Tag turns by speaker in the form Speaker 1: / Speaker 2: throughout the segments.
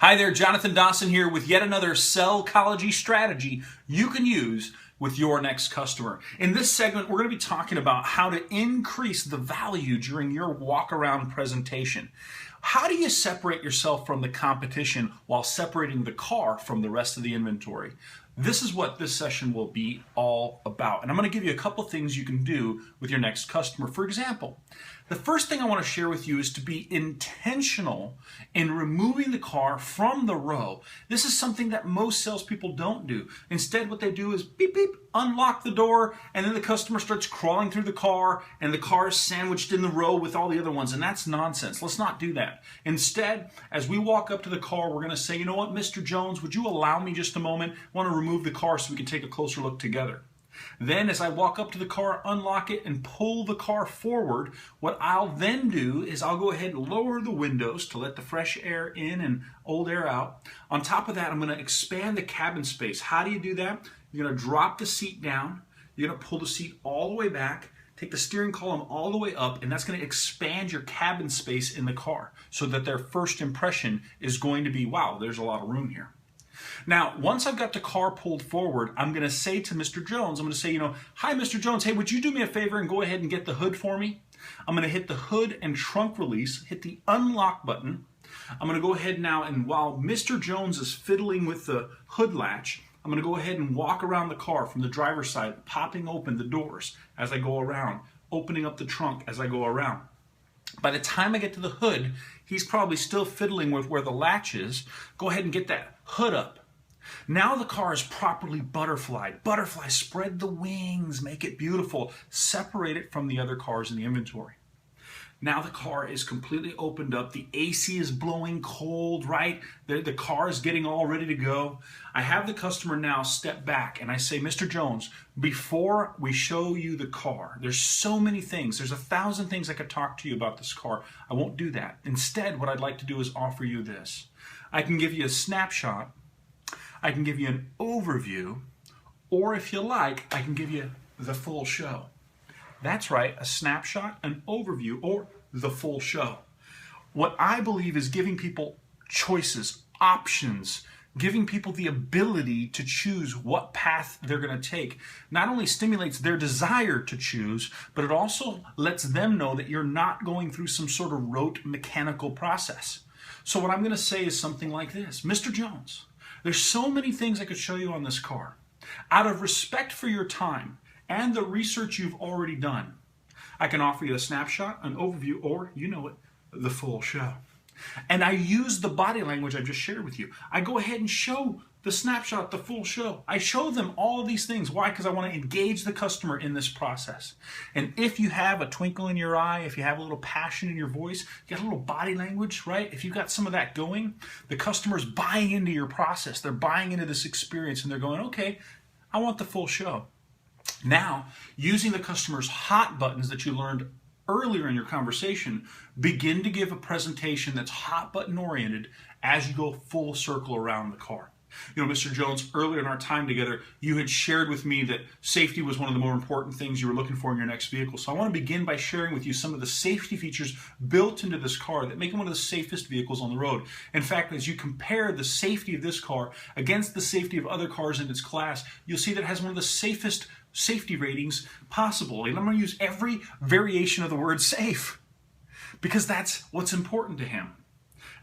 Speaker 1: Hi there, Jonathan Dawson here with yet another Sellchology strategy you can use with your next customer. In this segment, we're going to be talking about how to increase the value during your walk-around presentation. How do you separate yourself from the competition while separating the car from the rest of the inventory? This is what this session will be all about. And I'm going to give you a couple things you can do with your next customer. For example, the first thing I want to share with you is to be intentional in removing the car from the row. This is something that most salespeople don't do. Instead, what they do is beep, beep, unlock the door, and then the customer starts crawling through the car, and the car is sandwiched in the row with all the other ones, and that's nonsense. Let's not do that. Instead, as we walk up to the car, we're going to say, you know what, Mr. Jones, would you allow me just a moment? I want to remove the car so we can take a closer look together. Then as I walk up to the car, unlock it, and pull the car forward, what I'll then do is I'll go ahead and lower the windows to let the fresh air in and old air out. On top of that, I'm going to expand the cabin space. How do you do that? You're going to drop the seat down. You're going to pull the seat all the way back, take the steering column all the way up, and that's going to expand your cabin space in the car so that their first impression is going to be, wow, there's a lot of room here. Now, once I've got the car pulled forward, I'm going to say to Mr. Jones, I'm going to say, hi, Mr. Jones, hey, would you do me a favor and go ahead and get the hood for me? I'm going to hit the hood and trunk release, hit the unlock button. I'm going to go ahead now, and while Mr. Jones is fiddling with the hood latch, I'm going to go ahead and walk around the car from the driver's side, popping open the doors as I go around, opening up the trunk as I go around. By the time I get to the hood, he's probably still fiddling with where the latch is. Go ahead and get that hood up. Now the car is properly butterflied. Butterfly, spread the wings, make it beautiful. Separate it from the other cars in the inventory. Now the car is completely opened up. The AC is blowing cold, right? The car is getting all ready to go. I have the customer now step back and I say, Mr. Jones, before we show you the car, there's so many things. There's 1,000 things I could talk to you about this car. I won't do that. Instead, what I'd like to do is offer you this. I can give you a snapshot. I can give you an overview, or if you like, I can give you the full show. That's right, a snapshot, an overview, or the full show. What I believe is giving people choices, options, giving people the ability to choose what path they're going to take. Not only stimulates their desire to choose, but it also lets them know that you're not going through some sort of rote mechanical process. So what I'm going to say is something like this. Mr. Jones, there's so many things I could show you on this car. Out of respect for your time and the research you've already done, I can offer you a snapshot, an overview, or, you know it, the full show. And I use the body language I just shared with you. I go ahead and show the snapshot, the full show. I show them all of these things. Why? Because I want to engage the customer in this process. And if you have a twinkle in your eye, if you have a little passion in your voice, you got a little body language, right? If you've got some of that going, the customer's buying into your process. They're buying into this experience and they're going, okay, I want the full show. Now, using the customer's hot buttons that you learned earlier in your conversation, begin to give a presentation that's hot button oriented as you go full circle around the car. Mr. Jones, earlier in our time together, you had shared with me that safety was one of the more important things you were looking for in your next vehicle. So I want to begin by sharing with you some of the safety features built into this car that make it one of the safest vehicles on the road. In fact, as you compare the safety of this car against the safety of other cars in its class, you'll see that it has one of the safest safety ratings possible. And I'm going to use every variation of the word safe because that's what's important to him.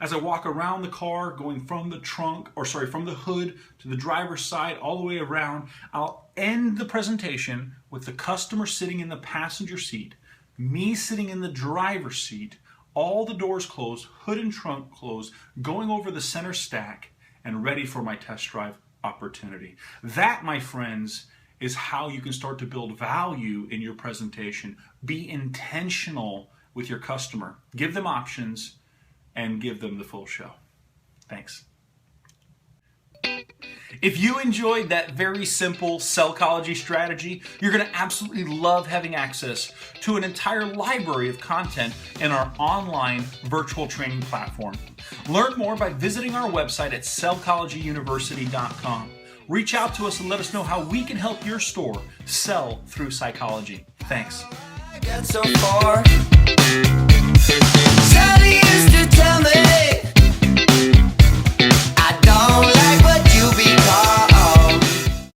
Speaker 1: As I walk around the car, going from the from the hood to the driver's side, all the way around, I'll end the presentation with the customer sitting in the passenger seat, me sitting in the driver's seat, all the doors closed, hood and trunk closed, going over the center stack, and ready for my test drive opportunity. That, my friends, is how you can start to build value in your presentation. Be intentional with your customer. Give them options and give them the full show. Thanks. If you enjoyed that very simple Sellchology strategy, you're going to absolutely love having access to an entire library of content in our online virtual training platform. Learn more by visiting our website at sellchologyuniversity.com. Reach out to us and let us know how we can help your store sell through psychology. Thanks.